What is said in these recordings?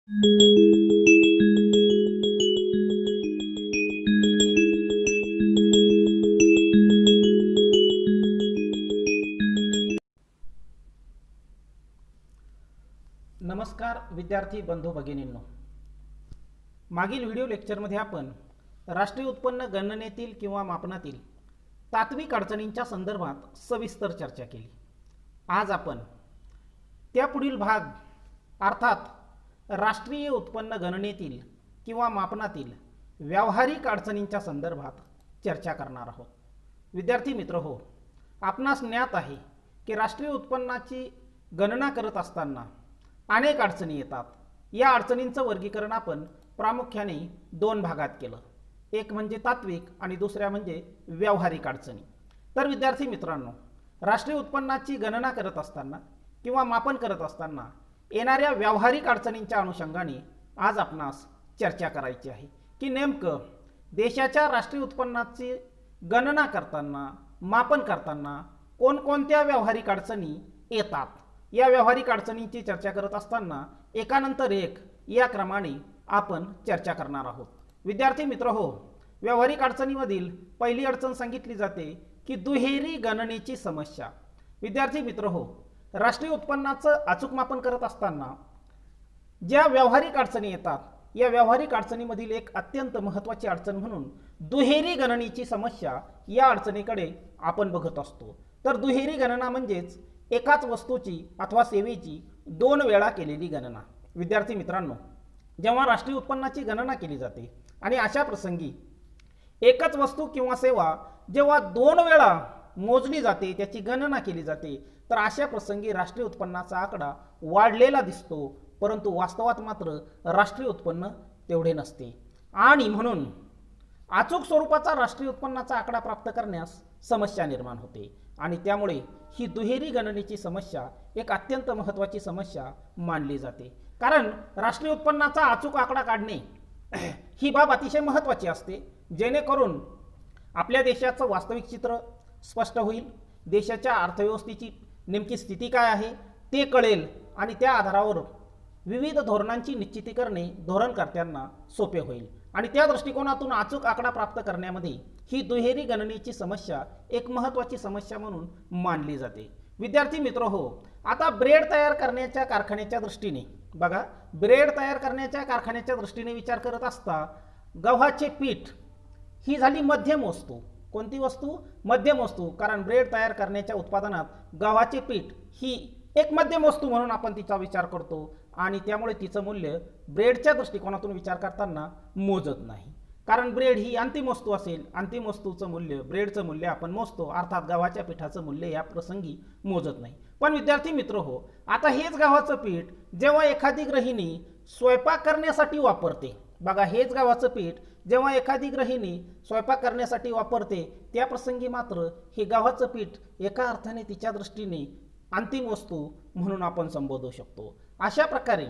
नमस्कार विद्यार्थी बंधू भगिनींनो, मागील व्हिडिओ लेक्चरमध्ये आपण राष्ट्रीय उत्पन्न गणनेतील किंवा मापनातील तात्विक अडचणींच्या संदर्भात सविस्तर चर्चा केली। आज आपण त्यापुढील भाग अर्थात राष्ट्रीय उत्पन्न गणनेतील किंवा मापनातील व्यावहारिक अडचणींच्या संदर्भात चर्चा करणार आहोत। विद्यार्थी मित्र हो, आपणास ज्ञात आहे की राष्ट्रीय उत्पन्नाची गणना करत असताना अनेक अडचणी येतात। या अडचणींचं वर्गीकरण आपण प्रामुख्याने दोन भागात केलं, एक म्हणजे तात्विक आणि दुसऱ्या म्हणजे व्यावहारिक अडचणी। तर विद्यार्थी मित्रांनो, राष्ट्रीय उत्पन्नाची गणना करत असताना किंवा मापन करत असताना येणाऱ्या व्यावहारिक अडचणींच्या अनुषंगाने आज आपणास चर्चा करायची आहे की नेमकं देशाच्या राष्ट्रीय उत्पन्नाची गणना करताना मापन करताना कोणकोणत्या व्यावहारिक अडचणी येतात। या व्यावहारिक अडचणींची चर्चा करत असताना एकानंतर एक या क्रमाने आपण चर्चा करणार आहोत। विद्यार्थी मित्र हो, व्यावहारिक अडचणीमधील पहिली अडचण सांगितली जाते की दुहेरी गणनेची समस्या। विद्यार्थी मित्र हो, राष्ट्रीय उत्पन्नाचं अचूक मापन करत असताना ज्या व्यावहारिक अडचणी येतात, या व्यावहारिक अडचणीमधील एक अत्यंत महत्त्वाची अडचण म्हणून दुहेरी गणनेची समस्या या अडचणीकडे आपण बघत असतो। तर दुहेरी गणना म्हणजेच एकाच वस्तूची अथवा सेवेची दोन वेळा केलेली गणना। विद्यार्थी मित्रांनो, जेव्हा राष्ट्रीय उत्पन्नाची गणना केली जाते आणि अशा प्रसंगी एकच वस्तू किंवा सेवा जेव्हा दोन वेळा मोजली जाते, त्याची गणना केली जाते, तर अशा प्रसंगी राष्ट्रीय उत्पन्नाचा आकडा वाढलेला दिसतो, परंतु वास्तवात मात्र राष्ट्रीय उत्पन्न तेवढे नसते आणि म्हणून अचूक स्वरूपाचा राष्ट्रीय उत्पन्नाचा आकडा प्राप्त करण्यास समस्या निर्माण होते आणि त्यामुळे ही दुहेरी गणनेची समस्या एक अत्यंत महत्त्वाची समस्या मानली जाते। कारण राष्ट्रीय उत्पन्नाचा अचूक आकडा काढणे ही बाब अतिशय महत्त्वाची असते, जेणेकरून आपल्या देशाचं वास्तविक चित्र स्पष्ट होईल, देशाच्या अर्थव्यवस्थेची नेमकी स्थिती काय आहे ते कळेल आणि त्या आधारावर विविध धोरणांची निश्चिती करणे धोरणकर्त्यांना सोपे होईल आणि त्या दृष्टिकोनातून अचूक आकडा प्राप्त करण्यामध्ये ही दुहेरी गणनेची समस्या एक महत्त्वाची समस्या म्हणून मानली जाते। विद्यार्थी मित्र हो, आता ब्रेड तयार करण्याच्या कारखान्याच्या दृष्टीने बघा, ब्रेड तयार करण्याच्या कारखान्याच्या दृष्टीने विचार करत असता गव्हाचे पीठ ही झाली मध्यम वस्तू। कोणती वस्तू? मध्यम वस्तू। कारण ब्रेड तयार करण्याच्या उत्पादनात गव्हाचे पीठ ही एक मध्यम वस्तू म्हणून आपण तिचा विचार करतो आणि त्यामुळे तिचं मूल्य ब्रेडच्या दृष्टिकोनातून विचार करताना मोजत नाही। कारण ब्रेड ही अंतिम वस्तू असेल, अंतिम वस्तूचं मूल्य, ब्रेडचं मूल्य आपण मोजतो, अर्थात गव्हाच्या पिठाचं मूल्य या प्रसंगी मोजत नाही। पण विद्यार्थी मित्र हो, आता हेच गव्हाचं पीठ जेव्हा एखादी गृहिणी स्वयंपाक करण्यासाठी वापरते, बघा हेच गव्हाचं पीठ जेव्हा एखादी गृहिणी स्वयंपाक करण्यासाठी वापरते, त्या प्रसंगी मात्र हे गव्हाचं पीठ एका अर्थाने तिच्या दृष्टीने अंतिम वस्तू म्हणून आपण संबोधू शकतो। अशा प्रकारे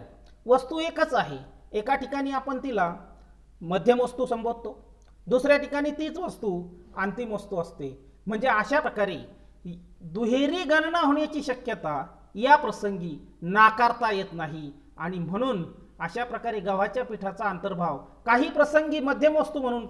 वस्तू एकच आहे, एका ठिकाणी आपण तिला मध्यम वस्तू संबोधतो, दुसऱ्या ठिकाणी तीच वस्तू अंतिम वस्तू असते। म्हणजे अशा प्रकारे दुहेरी गणना होण्याची शक्यता या प्रसंगी नाकारता येत नाही आणि म्हणून अशा प्रकारे गव्हाच्या पिठाचा अंतर्भाव काही प्रसंगी मध्यम वस्तू म्हणून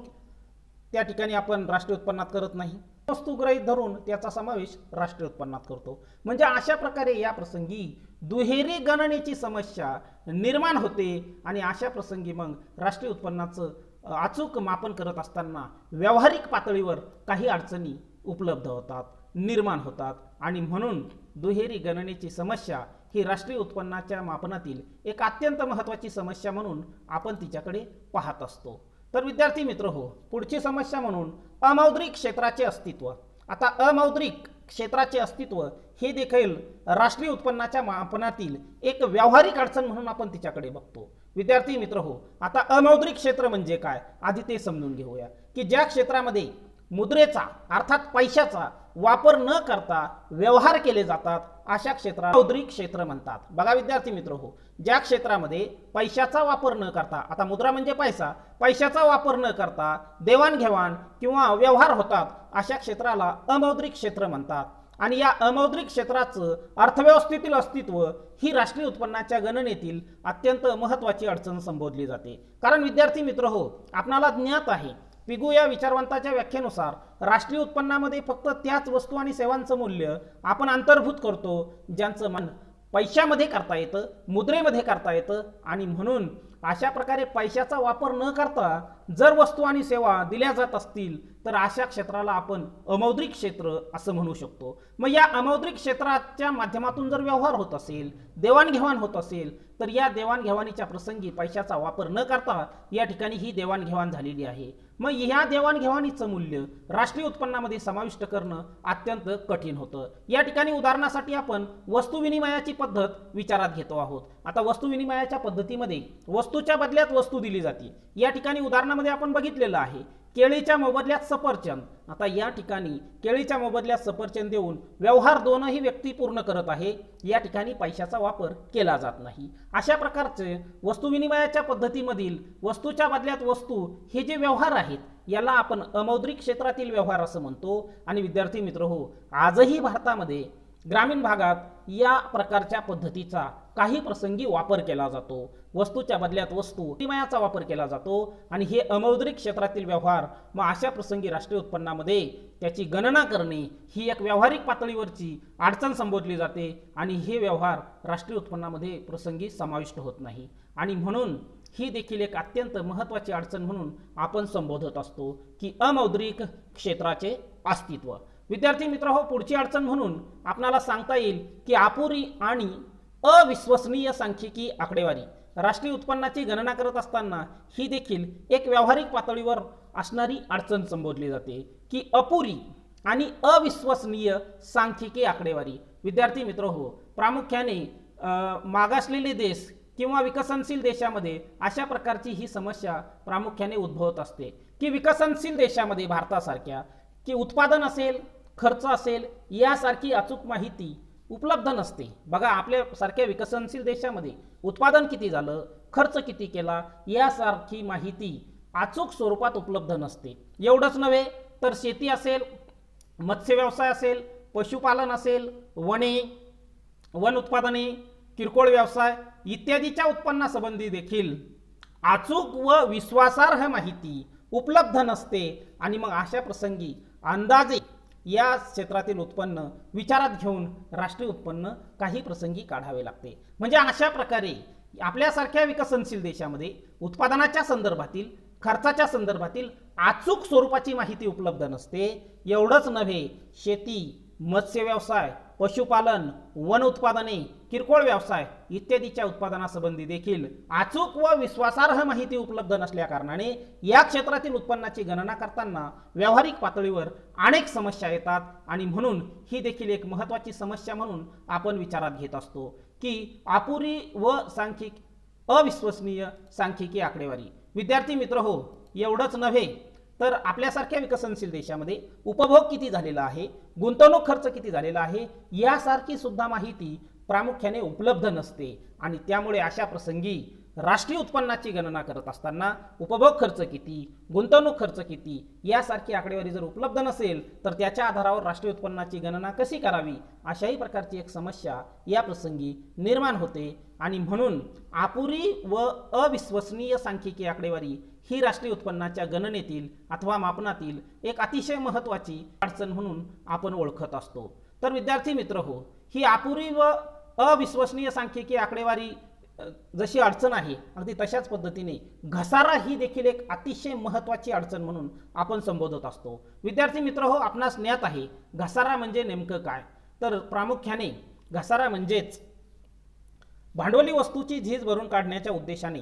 त्या ठिकाणी आपण राष्ट्रीय उत्पन्नात करत नाही, वस्तू गृहीत धरून त्याचा समावेश राष्ट्रीय उत्पन्नात करतो। म्हणजे अशा प्रकारे या प्रसंगी दुहेरी गणनेची समस्या निर्माण होते आणि अशा प्रसंगी मग राष्ट्रीय उत्पन्नाचं अचूक मापन करत असताना व्यावहारिक पातळीवर काही अडचणी उपलब्ध होतात, निर्माण होतात आणि म्हणून दुहेरी गणनेची समस्या ही राष्ट्रीय उत्पन्नाच्या मापनातील एक अत्यंत महत्त्वाची समस्या म्हणून आपण तिच्याकडे पाहत असतो। तर विद्यार्थी मित्र हो, पुढची समस्या म्हणून अमौद्रिक क्षेत्राचे अस्तित्व। आता अमौद्रिक क्षेत्राचे अस्तित्व हे देखील राष्ट्रीय उत्पन्नाच्या मापनातील एक व्यावहारिक अडचण म्हणून आपण तिच्याकडे बघतो। विद्यार्थी मित्र हो, आता अमौद्रिक क्षेत्र म्हणजे काय आधी ते समजून घेऊया की ज्या क्षेत्रामध्ये मुद्रेचा अर्थात पैशाचा वापर न करता व्यवहार केले जातात अशा क्षेत्राला मौद्रिक क्षेत्र म्हणतात। बघा विद्यार्थी मित्र हो, ज्या क्षेत्रामध्ये पैशाचा वापर न करता, आता मुद्रा म्हणजे पैसा, पैशाचा वापर न करता देवाणघेवाण किंवा व्यवहार होतात अशा क्षेत्राला अमौद्रिक क्षेत्र म्हणतात। आणि या अमौद्रिक क्षेत्राचं अर्थव्यवस्थेतील अस्तित्व ही राष्ट्रीय उत्पन्नाच्या गणनेतील अत्यंत महत्त्वाची अडचण संबोधली जाते. कारण विद्यार्थी मित्र हो, आपणाला ज्ञात आहे पिगू या विचारवंताच्या व्याख्येनुसार राष्ट्रीय उत्पन्नामध्ये फक्त त्याच वस्तू आणि सेवांचं मूल्य आपण अंतर्भूत करतो ज्यांचं मान पैशामध्ये करता येतं, मुद्रेमध्ये करता येतं, आणि म्हणून अशा प्रकारे पैशाचा वापर न करता जर वस्तू आणि सेवा दिल्या जात असतील तर अशा क्षेत्राला आपण अमौद्रिक क्षेत्र असं म्हणू शकतो. मग या अमौद्रिक क्षेत्राच्या माध्यमातून जर व्यवहार होत असेल, देवाणघेवाण होत असेल, तर या देवाणघेवाणीच्या प्रसंगी पैशाचा वापर न करता या ठिकाणी ही देवाणघेवाण झालेली आहे. मग ह्या देवाणघेवाणीचं मूल्य राष्ट्रीय उत्पन्नामध्ये समाविष्ट करणं अत्यंत कठीण होतं. या ठिकाणी उदाहरणासाठी आपण वस्तू विनिमयाची पद्धत विचारात घेतो आहोत. आता वस्तू विनिमयाच्या पद्धतीमध्ये वस्तूच्या बदल्यात वस्तू दिली जाते. या ठिकाणी उदाहरणामध्ये आपण बघितलेलं आहे केळीच्या मोबदल्यात सफरचंद. आता या ठिकाणी केळीच्या मोबदल्यात सफरचंद देऊन व्यवहार दोनही व्यक्ती पूर्ण करत आहे. या ठिकाणी पैशाचा वापर केला जात नाही. अशा प्रकारचे वस्तू विनिमयाच्या पद्धतीमधील वस्तूच्या बदल्यात वस्तू हे जे व्यवहार आहेत याला आपण अमौद्रिक क्षेत्रातील व्यवहार असं म्हणतो. आणि विद्यार्थी मित्र हो, आजही भारतामध्ये ग्रामीण भागात या प्रकारच्या पद्धतीचा काही प्रसंगी वापर केला जातो. वस्तूच्या बदल्यात वस्तू विनिमयाचा वापर केला जातो आणि हे अमौद्रिक क्षेत्रातील व्यवहार मग अशा प्रसंगी राष्ट्रीय उत्पन्नामध्ये त्याची गणना करणे ही एक व्यावहारिक पातळीवरची अडचण संबोधली जाते आणि हे व्यवहार राष्ट्रीय उत्पन्नामध्ये प्रसंगी समाविष्ट होत नाही. आणि म्हणून ही देखील एक अत्यंत महत्त्वाची अडचण म्हणून आपण संबोधत असतो की अमौद्रिक क्षेत्राचे अस्तित्व. विद्यार्थी मित्र हो, पुढची अडचण म्हणून आपणाला सांगता येईल की अपुरी आणि अविश्वसनीय सांख्यिकी आकडेवारी. राष्ट्रीय उत्पन्नाची गणना करत असताना ही देखील एक व्यावहारिक पातळीवर असणारी अडचण संबोधली जाते की अपुरी आणि अविश्वसनीय सांख्यिकी आकडेवारी. विद्यार्थी मित्र हो, प्रामुख्याने मागासलेले देश किंवा विकसनशील देशामध्ये अशा प्रकारची ही समस्या प्रामुख्याने उद्भवत असते की विकसनशील देशामध्ये भारतासारख्या की उत्पादन असेल, खर्च असेल यासारखी अचूक माहिती उपलब्ध नसते. बघा, आपल्यासारख्या विकसनशील देशामध्ये उत्पादन किती झालं, खर्च किती केला यासारखी माहिती अचूक स्वरूपात उपलब्ध नसते. एवढंच नव्हे तर शेती असेल, मत्स्य व्यवसाय असेल, पशुपालन असेल, वन उत्पादने, किरकोळ व्यवसाय इत्यादीच्या उत्पन्नासंबंधी देखील अचूक व विश्वासार्ह माहिती उपलब्ध नसते. आणि मग अशा प्रसंगी अंदाजे या क्षेत्रातील उत्पन्न विचारात घेऊन राष्ट्रीय उत्पन्न काही प्रसंगी काढावे लागते. म्हणजे अशा प्रकारे आपल्यासारख्या विकसनशील देशामध्ये उत्पादनाच्या संदर्भातील, खर्चाच्या संदर्भातील अचूक स्वरूपाची माहिती उपलब्ध नसते. एवढंच नव्हे, शेती, मत्स्य व्यवसाय, पशुपालन, वन उत्पादने, किरकोळ व्यवसाय इत्यादीच्या उत्पादनासंबंधी देखील अचूक व विश्वासार्ह माहिती उपलब्ध नसल्या कारणाने या क्षेत्रातील उत्पन्नाची गणना करताना व्यावहारिक पातळीवर अनेक समस्या येतात. आणि म्हणून ही देखील एक महत्त्वाची समस्या म्हणून आपण विचारात घेत असतो की अपुरी व अविश्वसनीय सांख्यिकी आकडेवारी. विद्यार्थी मित्र हो, एवढंच नव्हे तर आपल्यासारख्या विकसनशील देशामध्ये उपभोग किती झालेला आहे, गुंतवणूक खर्च किती झालेला आहे यासारखी सुद्धा माहिती प्रामुख्याने उपलब्ध नसते. आणि त्यामुळे अशा प्रसंगी राष्ट्रीय उत्पन्नाची गणना करत असताना उपभोग खर्च किती, गुंतवणूक खर्च किती यासारखी आकडेवारी जर उपलब्ध नसेल तर त्याच्या आधारावर राष्ट्रीय उत्पन्नाची गणना कशी करावी अशाही प्रकारची एक समस्या या प्रसंगी निर्माण होते. आणि म्हणून अपुरी व अविश्वसनीय सांख्यिकी आकडेवारी ही राष्ट्रीय उत्पन्नाच्या गणनेतील अथवा मापनातील एक अतिशय महत्त्वाची अडचण म्हणून आपण ओळखत असतो. तर विद्यार्थी मित्र हो, ही अपुरी व अविश्वसनीय सांख्यिकी आकडेवारी जशी अडचण आहे अगदी तशाच पद्धतीने घसारा ही देखील एक अतिशय महत्त्वाची अडचण म्हणून आपण संबोधत असतो. विद्यार्थी मित्र हो, आपणास ज्ञात आहे घसारा म्हणजे नेमकं काय. तर प्रामुख्याने घसारा म्हणजेच भांडवली वस्तूची झीज भरून काढण्याच्या उद्देशाने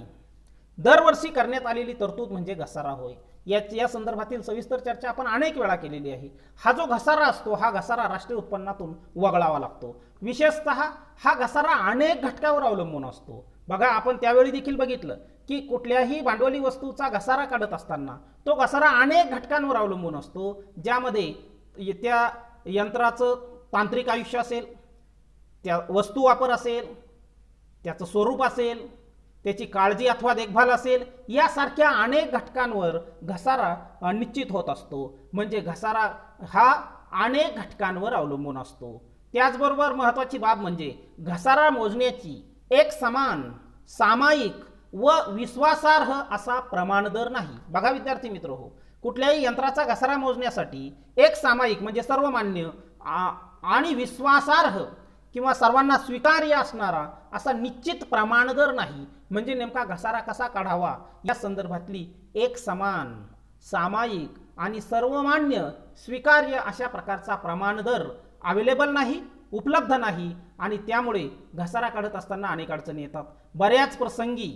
दरवर्षी करण्यात आलेली तरतूद म्हणजे घसारा होय. या संदर्भातील सविस्तर चर्चा आपण अनेक वेळा केलेली आहे. हा जो घसारा असतो हा घसारा राष्ट्रीय उत्पन्नातून वगळावा लागतो. विशेषतः हा घसारा अनेक घटकावर अवलंबून असतो. बघा, आपण त्यावेळी देखील बघितलं की कुठल्याही भांडवली वस्तूचा घसारा काढत असताना तो घसारा अनेक घटकांवर अवलंबून असतो, ज्यामध्ये त्या यंत्राचं तांत्रिक आयुष्य असेल, त्या वस्तू वापर असेल, त्याचं स्वरूप असेल, त्याची काळजी अथवा देखभाल असेल, यासारख्या अनेक घटकांवर घसारा निश्चित होत असतो. म्हणजे घसारा हा अनेक घटकांवर अवलंबून असतो. त्याचबरोबर महत्त्वाची बाब म्हणजे घसारा मोजण्याची एक समान, सामायिक व विश्वासार्ह असा प्रमाण दर नाही. बघा विद्यार्थी मित्र हो, कुठल्याही यंत्राचा घसारा मोजण्यासाठी एक सामायिक म्हणजे सर्वमान्य आणि विश्वासार्ह किंवा सर्वांना स्वीकार्य असणारा असा निश्चित प्रमाण दर नाही. म्हणजे नेमका घसारा कसा काढावा या संदर्भातली एक समान, सामायिक आणि सर्वमान्य स्वीकार्य अशा प्रकारचा प्रमाण दर अवेलेबल नाही, उपलब्ध नाही आणि त्यामुळे घसारा काढत असताना अनेक अडचणी येतात. बऱ्याच प्रसंगी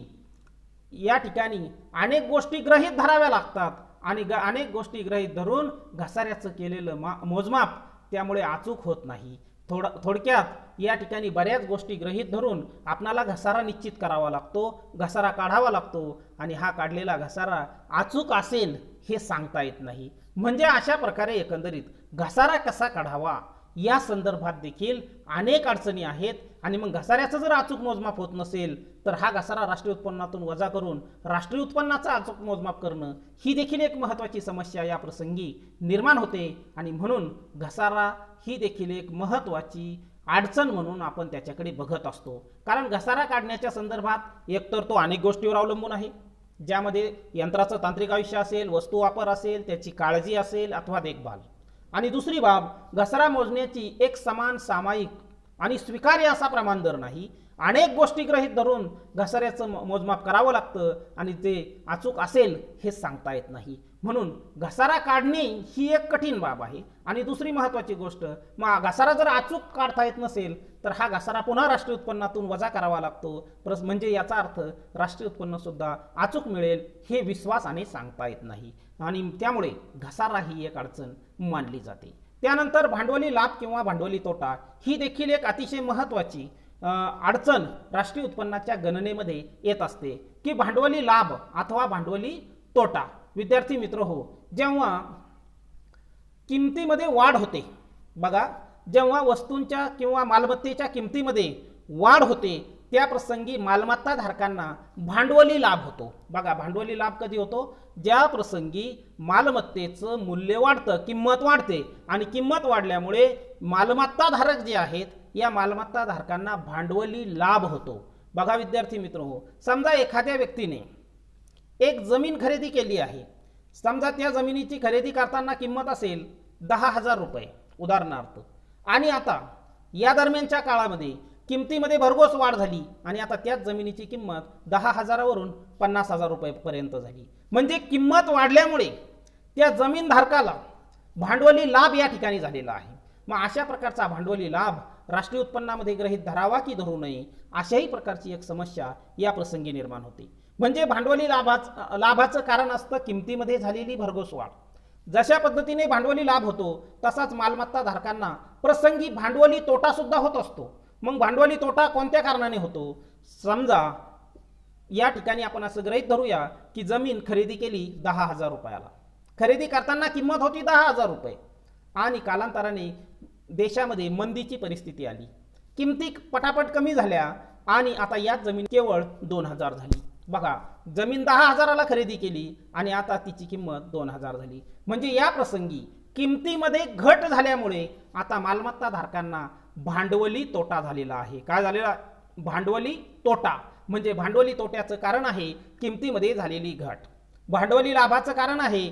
या ठिकाणी अनेक गोष्टी गृहीत धराव्या लागतात आणि अनेक गोष्टी गृहीत धरून घसाऱ्याचं केलेलं मोजमाप त्यामुळे अचूक होत नाही. थोडक्यात या ठिकाणी बऱ्याच गोष्टी गृहीत धरून आपणाला घसारा निश्चित करावा लागतो, घसारा काढावा लागतो आणि हा काढलेला घसारा अचूक असेल हे सांगता येत नाही. म्हणजे अशा प्रकारे एकंदरीत घसारा कसा काढावा या संदर्भात देखील अनेक अडचणी आहेत आणि मग घसाऱ्याचं जर अचूक मोजमाप होत नसेल तर हा घसारा राष्ट्रीय उत्पन्नातून वजा करून राष्ट्रीय उत्पन्नाचा अचूक मोजमाप करणं ही देखील एक महत्त्वाची समस्या या प्रसंगी निर्माण होते आणि म्हणून घसारा ही देखील एक महत्त्वाची अडचण म्हणून आपण त्याच्याकडे बघत असतो. कारण घसारा काढण्याच्या संदर्भात एकतर तो अनेक गोष्टीवर अवलंबून आहे, ज्यामध्ये यंत्राचं तांत्रिक आयुष्य असेल, वस्तू वापर असेल, त्याची काळजी असेल अथवा देखभाल. आणि दुसरी बाब, घसारा मोजण्याची एक समान, सामायिक आणि स्वीकार्य असा प्रमाण दर नाही. अनेक गोष्टी गृहीत धरून घसाऱ्याचं मोजमाप करावं लागतं आणि ते अचूक असेल हे सांगता येत नाही. म्हणून घसारा काढणे ही एक कठीण बाब आहे. आणि दुसरी महत्त्वाची गोष्ट, मग घसारा जर अचूक काढता येत नसेल तर हा घसारा पुन्हा राष्ट्रीय उत्पन्नातून वजा करावा लागतो. म्हणजे याचा अर्थ राष्ट्रीय उत्पन्न सुद्धा अचूक मिळेल हे विश्वासाने सांगता येत नाही आणि त्यामुळे घसारा ही एक अडचण मानली जाते. त्यानंतर भांडवली लाभ किंवा भांडवली तोटा ही देखील एक अतिशय महत्त्वाची अडचण राष्ट्रीय उत्पन्नाच्या गणनेमध्ये येत असते की भांडवली लाभ अथवा भांडवली तोटा. विद्यार्थी मित्र हो, जेव्हा किमतीमध्ये वाढ होते, बघा जेव्हा वस्तूंच्या किंवा मालमत्तेच्या किमतीमध्ये वाढ होते त्या प्रसंगी मालमत्ता धारकांना भांडवली लाभ होतो. बघा भांडवली लाभ कधी होतो? ज्या प्रसंगी मालमत्तेचं मूल्य वाढतं, किंमत वाढते आणि किंमत वाढल्यामुळे मालमत्ता धारक जे आहेत या मालमत्ता धारकांना भांडवली लाभ होतो. बघा विद्यार्थी मित्र हो, समजा एखाद्या व्यक्तीने एक जमीन खरेदी केली आहे. समजा त्या जमिनीची खरेदी करताना किंमत असेल 10,000 रुपये उदाहरणार्थ, आणि आता या दरम्यानच्या काळामध्ये किमतीमध्ये भरघोस वाढ झाली आणि आता त्याच जमिनीची किंमत 10,000वरून 50,000 रुपयेपर्यंत झाली. म्हणजे किंमत वाढल्यामुळे त्या जमीनधारकाला भांडवली लाभ या ठिकाणी झालेला आहे. मग अशा प्रकारचा भांडवली लाभ राष्ट्रीय उत्पन्नामध्ये गृहीत धरावा की धरू नये अशाही प्रकारची एक समस्या या प्रसंगी निर्माण होते. म्हणजे भांडवली लाभाचं कारण असतं किमतीमध्ये झालेली भरघोस वाढ. जशा पद्धतीने भांडवली लाभ होतो तसाच मालमत्ता धारकांना प्रसंगी भांडवली तोटा सुद्धा होत असतो. मग भांडवली तोटा कोणत्या कारणाने होतो? समजा या ठिकाणी आपण असं गृहीत धरूया की जमीन खरेदी केली 10,000 रुपयाला, खरेदी करताना किंमत होती 10,000 रुपये आणि कालांतराने देशामध्ये मंदीची परिस्थिती आली, किमती पटापट कमी झाल्या आणि आता याच जमीन केवळ 2,000 झाली. बघा जमीन 10,000ला खरेदी केली आणि आता तिची किंमत 2,000 झाली. म्हणजे या प्रसंगी किमतीमध्ये घट झाल्यामुळे आता मालमत्ता धारकांना भांडवली तोटा झालेला आहे. काय झालेला? भांडवली तोटा. म्हणजे भांडवली तोट्याचं कारण आहे किमतीमध्ये झालेली घट, भांडवली लाभाचं कारण आहे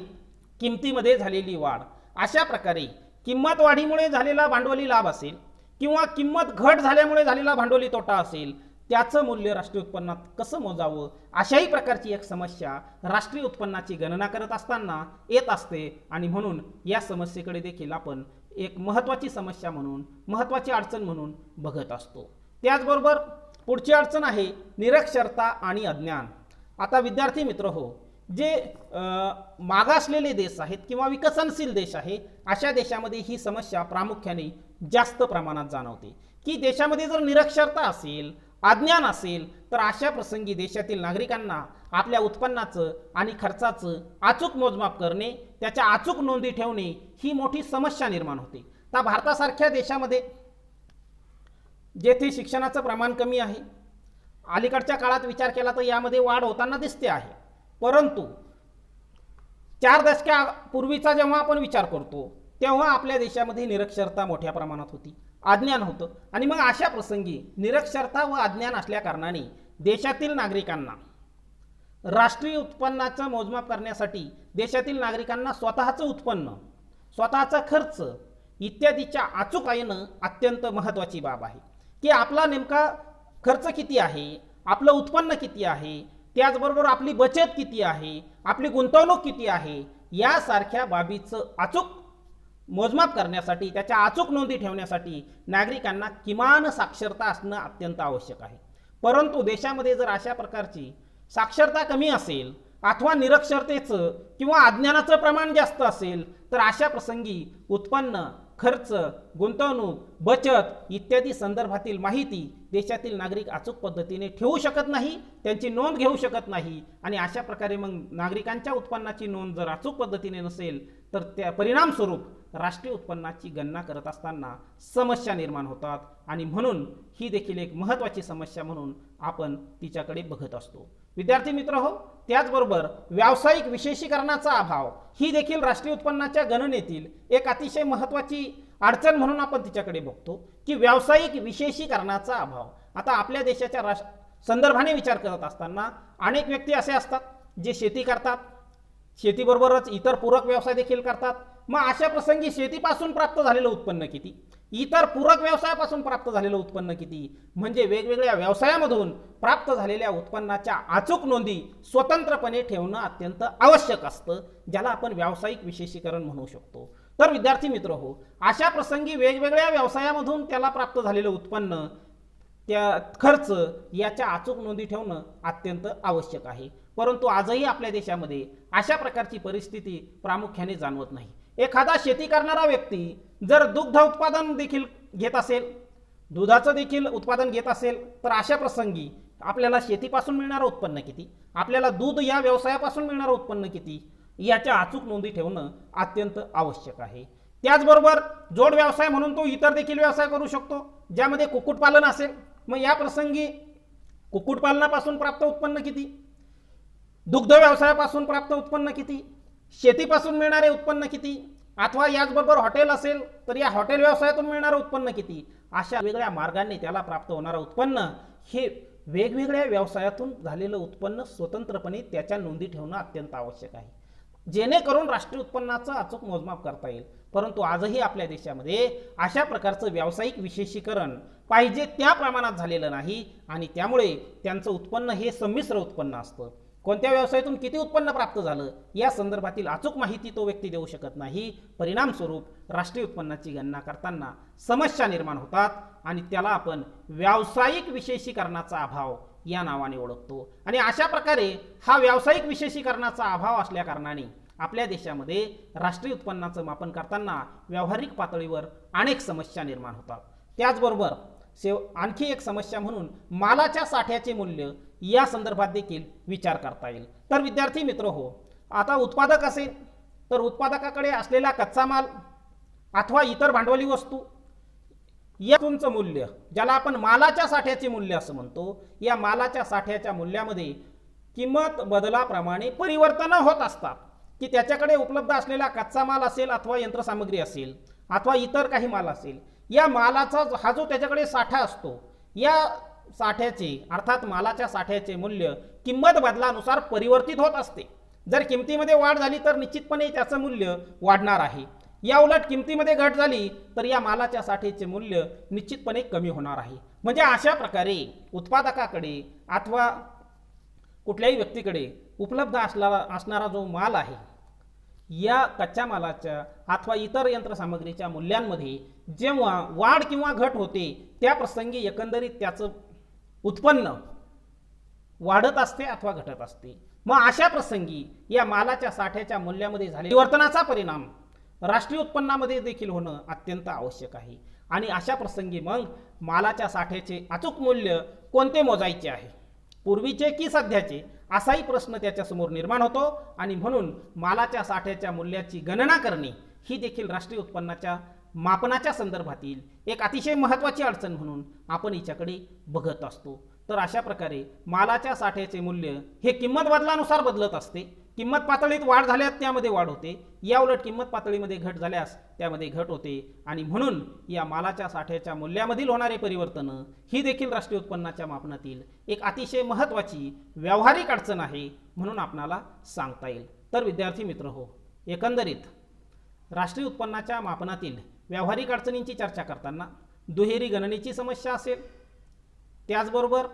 किमतीमध्ये झालेली वाढ. अशा प्रकारे किंमत वाढीमुळे झालेला भांडवली लाभ असेल किंवा किंमत घट झाल्यामुळे झालेला भांडवली तोटा असेल, त्याचं मूल्य राष्ट्रीय उत्पन्नात कसं मोजावं अशाही प्रकारची एक समस्या राष्ट्रीय उत्पन्नाची गणना करत असताना येत असते. आणि म्हणून या समस्येकडे देखील आपण एक महत्त्वाची समस्या म्हणून, महत्त्वाची अडचण म्हणून बघत असतो. त्याचबरोबर पुढची अडचण आहे निरक्षरता आणि अज्ञान. आता विद्यार्थी मित्र हो, जे मागासलेले देश आहेत किंवा विकसनशील देश आहे अशा देशामध्ये ही समस्या प्रामुख्याने जास्त प्रमाणात जाणवते की देशामध्ये जर निरक्षरता असेल, अज्ञान असेल तर अशा प्रसंगी देशातील नागरिकांना आपल्या उत्पन्नाचं आणि खर्चाचं अचूक मोजमाप करणे, त्याच्या अचूक नोंदी ठेवणे ही मोठी समस्या निर्माण होते. तर भारतासारख्या देशामध्ये जेथे शिक्षणाचं प्रमाण कमी आहे, अलीकडच्या काळात विचार केला तर यामध्ये वाढ होताना दिसते आहे, परंतु 4 दशकापूर्वीचा जेव्हा आपण विचार करतो तेव्हा आपल्या देशामध्ये निरक्षरता मोठ्या प्रमाणात होती, अज्ञान होतं. आणि मग अशा प्रसंगी निरक्षरता व अज्ञान असल्या कारणाने देशातील नागरिकांना राष्ट्रीय उत्पन्नाचं मोजमाप करण्यासाठी देशातील नागरिकांना स्वतःचं उत्पन्न, स्वतःचा खर्च इत्यादीच्या अचूक येणं अत्यंत महत्त्वाची बाब आहे. की आपला नेमका खर्च किती आहे, आपलं उत्पन्न किती आहे, त्याचबरोबर आपली बचत किती आहे, आपली गुंतवणूक किती आहे, यासारख्या बाबीचं अचूक मोजमाप करण्यासाठी, त्याच्या अचूक नोंदी ठेवण्यासाठी नागरिकांना किमान साक्षरता असणं अत्यंत आवश्यक आहे. परंतु देशामध्ये जर अशा प्रकारची साक्षरता कमी असेल अथवा निरक्षरतेचं किंवा अज्ञानाचं प्रमाण जास्त असेल तर अशा प्रसंगी उत्पन्न, खर्च, गुंतवणूक, बचत इत्यादी संदर्भातील माहिती देशातील नागरिक अचूक पद्धतीने ठेवू शकत नाही, त्यांची नोंद घेऊ शकत नाही. आणि अशा प्रकारे मग नागरिकांच्या उत्पन्नाची नोंद जर अचूक पद्धतीने नसेल तर त्या परिणामस्वरूप राष्ट्रीय उत्पन्नाची गणना करत असताना समस्या निर्माण होतात. आणि म्हणून ही देखील एक महत्त्वाची समस्या म्हणून आपण तिच्याकडे बघत असतो. विद्यार्थी मित्र हो, त्याचबरोबर व्यावसायिक विशेषीकरणाचा अभाव ही देखील राष्ट्रीय उत्पन्नाच्या गणनेतील एक अतिशय महत्त्वाची अडचण म्हणून आपण तिच्याकडे बघतो की व्यावसायिक विशेषीकरणाचा अभाव. आता आपल्या देशाच्या संदर्भाने विचार करत असताना अनेक व्यक्ती असे असतात जे शेती करतात, शेतीबरोबरच इतर पूरक व्यवसाय देखील करतात. मग अशा प्रसंगी शेतीपासून प्राप्त झालेलं उत्पन्न किती, इतर पूरक व्यवसायापासून प्राप्त झालेलं उत्पन्न किती, म्हणजे वेगवेगळ्या व्यवसायामधून प्राप्त झालेल्या उत्पन्नाच्या अचूक नोंदी स्वतंत्रपणे ठेवणं अत्यंत आवश्यक असतं, ज्याला आपण व्यावसायिक विशेषीकरण म्हणू शकतो. तर विद्यार्थी मित्र हो, अशा प्रसंगी वेगवेगळ्या व्यवसायामधून त्याला प्राप्त झालेलं उत्पन्न, त्या खर्च याच्या अचूक नोंदी ठेवणं अत्यंत आवश्यक आहे. परंतु आजही आपल्या देशामध्ये अशा प्रकारची परिस्थिती प्रामुख्याने जाणवत नाही. एखादा शेती करणारा व्यक्ती जर दुग्ध उत्पादन देखील घेत असेल, दुधाचं देखील उत्पादन घेत असेल तर अशा प्रसंगी आपल्याला शेतीपासून मिळणारं उत्पन्न किती, आपल्याला दूध या व्यवसायापासून मिळणारं उत्पन्न किती, याच्या अचूक नोंदी ठेवणं अत्यंत आवश्यक आहे. त्याचबरोबर जोड व्यवसाय म्हणून तो इतर देखील व्यवसाय करू शकतो, ज्यामध्ये कुक्कुटपालन असेल. मग या प्रसंगी कुक्कुटपालनापासून प्राप्त उत्पन्न किती, दुग्ध व्यवसायापासून प्राप्त उत्पन्न किती, शेतीपासून मिळणारे उत्पन्न किती, अथवा याचबरोबर हॉटेल असेल तर या हॉटेल व्यवसायातून मिळणारं उत्पन्न किती, अशा वेगळ्या मार्गाने त्याला प्राप्त होणारं उत्पन्न हे वेगवेगळ्या व्यवसायातून झालेलं उत्पन्न स्वतंत्रपणे त्याच्या नोंदी ठेवणं अत्यंत आवश्यक आहे, जेणेकरून राष्ट्रीय उत्पन्नाचं अचूक मोजमाप करता येईल. परंतु आजही आपल्या देशामध्ये अशा प्रकारचं व्यावसायिक विशेषीकरण पाहिजे त्या प्रमाणात झालेलं नाही आणि त्यामुळे त्यांचं उत्पन्न हे संमिश्र उत्पन्न असतं. कोणत्या व्यवसायातून किती उत्पन्न प्राप्त झालं या संदर्भातील अचूक माहिती तो व्यक्ती देऊ शकत नाही. परिणामस्वरूप राष्ट्रीय उत्पन्नाची गणना करताना समस्या निर्माण होतात आणि त्याला आपण व्यावसायिक विशेषीकरणाचा अभाव या नावाने ओळखतो. आणि अशा प्रकारे हा व्यावसायिक विशेषीकरणाचा अभाव असल्या कारणाने आपल्या देशामध्ये राष्ट्रीय उत्पन्नाचं मापन करताना व्यावहारिक पातळीवर अनेक समस्या निर्माण होतात. त्याचबरोबर आणखी एक समस्या म्हणून मालाच्या साठ्याचे मूल्य या संदर्भात देखील विचार करता येईल. तर विद्यार्थी मित्र हो, आता उत्पादक असेल तर उत्पादकाकडे असलेला कच्चा माल अथवा इतर भांडवली वस्तू याचं मूल्य, ज्याला आपण मालाच्या साठ्याचे मूल्य असं म्हणतो, या मालाच्या साठ्याच्या मूल्यामध्ये किंमत बदलाप्रमाणे परिवर्तन होत असतात. की त्याच्याकडे उपलब्ध असलेला कच्चा माल असेल अथवा यंत्रसामग्री असेल अथवा इतर काही माल असेल, या मालाचा हा जो त्याच्याकडे साठा असतो, या साठ्याचे अर्थात मालाच्या साठ्याचे मूल्य किंमत बदलानुसार परिवर्तित होत असते. जर किमतीमध्ये वाढ झाली तर निश्चितपणे त्याचं मूल्य वाढणार आहे, या उलट किमतीमध्ये घट झाली तर या मालाच्या साठ्याचे मूल्य निश्चितपणे कमी होणार आहे. म्हणजे अशा प्रकारे उत्पादकाकडे अथवा कुठल्याही व्यक्तीकडे उपलब्ध असणारा जो माल आहे, या कच्च्या मालाच्या अथवा इतर यंत्रसामग्रीच्या मूल्यांमध्ये जेव्हा वाढ किंवा घट होते त्या प्रसंगी एकंदरीत त्याचं उत्पन्न वाढत असते अथवा घटत असते. मग अशा प्रसंगी या मालाच्या साठ्याच्या मूल्यामध्ये झालेल्या परिवर्तनाचा परिणाम राष्ट्रीय उत्पन्नामध्ये देखील होणं अत्यंत आवश्यक आहे. आणि अशा प्रसंगी मग मालाच्या साठ्याचे अचूक मूल्य कोणते मोजायचे आहे, पूर्वीचे की सध्याचे, असाही प्रश्न त्याच्यासमोर निर्माण होतो. आणि म्हणून मालाच्या साठ्याच्या मूल्याची गणना करणे ही देखील राष्ट्रीय उत्पन्नाच्या मापनाच्या संदर्भातील एक अतिशय महत्त्वाची अडचण म्हणून आपण हिच्याकडे बघत असतो. तर अशा प्रकारे मालाच्या साठ्याचे मूल्य हे किंमत बदलानुसार बदलत असते. किंमत पातळीत वाढ झाल्यास त्यामध्ये वाढ होते, याउलट किंमत पातळीमध्ये घट झाल्यास त्यामध्ये घट होते आणि म्हणून या मालाच्या साठ्याच्या मूल्यामधील होणारे परिवर्तन ही देखील राष्ट्रीय उत्पन्नाच्या मापनातील एक अतिशय महत्त्वाची व्यावहारिक अडचण आहे म्हणून आपणाला सांगता येईल. तर विद्यार्थी मित्र हो, एकंदरीत राष्ट्रीय उत्पन्नाच्या मापनातील व्यावहारिक अडचणींची चर्चा करताना दुहेरी गणनेची समस्या असेल, त्याचबरोबर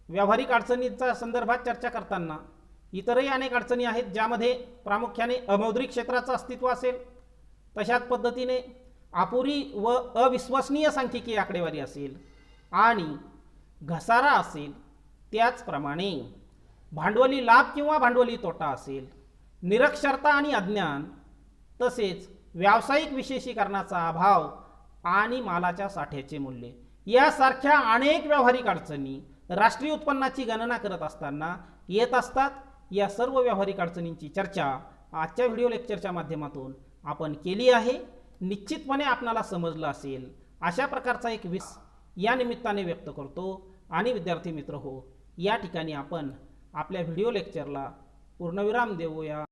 व्यावहारिक अडचणींच्या संदर्भात चर्चा करताना इतरही अनेक अडचणी आहेत ज्यामध्ये प्रामुख्याने अमौद्रिक क्षेत्राचं अस्तित्व असेल, तशाच पद्धतीने अपुरी व अविश्वसनीय सांख्यिकीय आकडेवारी असेल आणि घसारा असेल, त्याचप्रमाणे भांडवली लाभ किंवा भांडवली तोटा असेल, निरक्षरता आणि अज्ञान, तसेच व्यावसायिक विशेषीकरणाचा अभाव आणि मालाच्या साठ्याचे मूल्य यासारख्या अनेक व्यावहारिक अडचणी राष्ट्रीय उत्पन्नाची गणना करत असताना येत असतात. या सर्व व्यावहारिक अडचणींची चर्चा आजच्या व्हिडिओ लेक्चरच्या माध्यमातून आपण केली आहे. निश्चितपणे आपणाला समजलं असेल अशा प्रकारचा एक या निमित्ताने व्यक्त करतो. आणि विद्यार्थी मित्र हो, या ठिकाणी आपण आपल्या व्हिडिओ लेक्चरला पूर्णविराम देऊया.